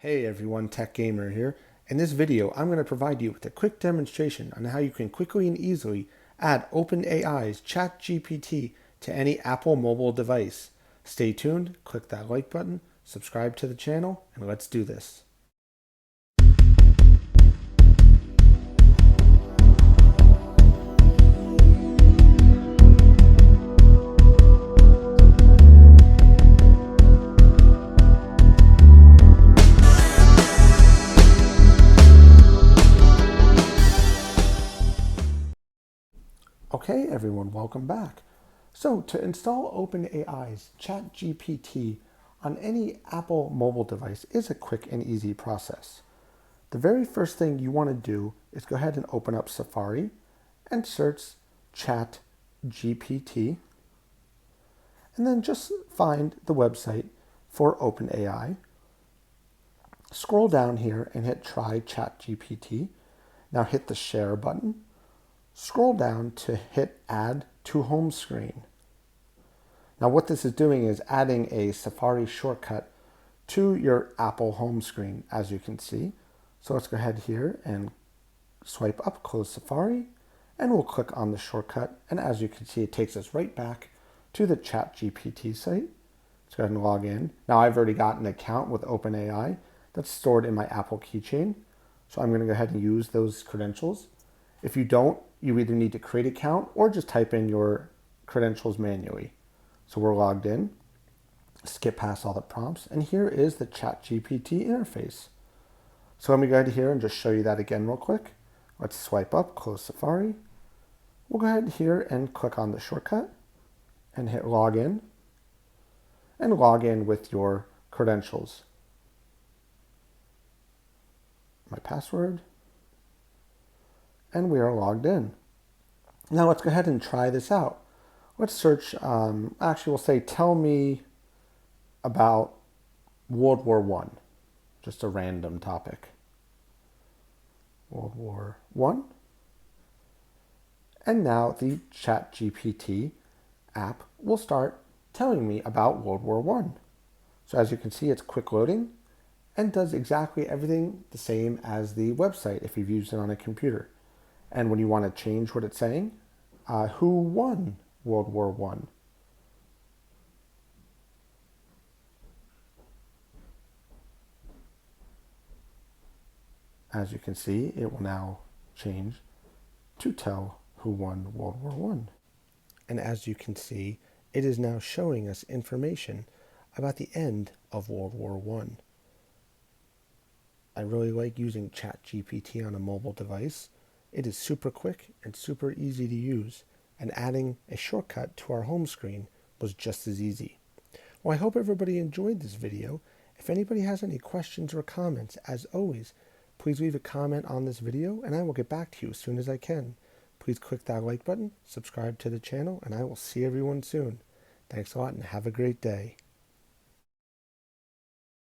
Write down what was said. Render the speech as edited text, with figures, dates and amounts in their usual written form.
Hey everyone, Tech Gamer here. In this video, I'm going to provide you with a quick demonstration on how you can quickly and easily add OpenAI's ChatGPT to any Apple mobile device. Stay tuned, click that like button, subscribe to the channel, and let's do this. Okay everyone, welcome back. So to install OpenAI's ChatGPT on any Apple mobile device is a quick and easy process. The very first thing you want to do is go ahead and open up Safari and search ChatGPT, and then just find the website for OpenAI. Scroll down here and hit Try ChatGPT. Now hit the Share button. Scroll down to hit Add to Home Screen. Now what this is doing is adding a Safari shortcut to your Apple home screen, as you can see. So let's go ahead here and swipe up, close Safari, and we'll click on the shortcut. And as you can see, it takes us right back to the ChatGPT site. Let's go ahead and log in. Now I've already got an account with OpenAI that's stored in my Apple keychain. So I'm going to go ahead and use those credentials. If you don't, you either need to create an account or just type in your credentials manually. So we're logged in, skip past all the prompts, and here is the ChatGPT interface. So let me go ahead here and just show you that again real quick. Let's swipe up, close Safari. We'll go ahead here and click on the shortcut and hit login, and log in with your credentials. My password. And we are logged in. Now let's go ahead and try this out. Let's search, actually we'll say, tell me about World War I. Just a random topic. World War I. And now the ChatGPT app will start telling me about World War I. So as you can see, it's quick loading and does exactly everything the same as the website if you've used it on a computer. And when you want to change what it's saying, who won World War I? As you can see, it will now change to tell who won World War I. And as you can see, it is now showing us information about the end of World War I really like using ChatGPT on a mobile device. It is super quick and super easy to use, and adding a shortcut to our home screen was just as easy. Well, I hope everybody enjoyed this video. If anybody has any questions or comments, as always, please leave a comment on this video and I will get back to you as soon as I can. Please click that like button, subscribe to the channel, and I will see everyone soon. Thanks a lot and have a great day.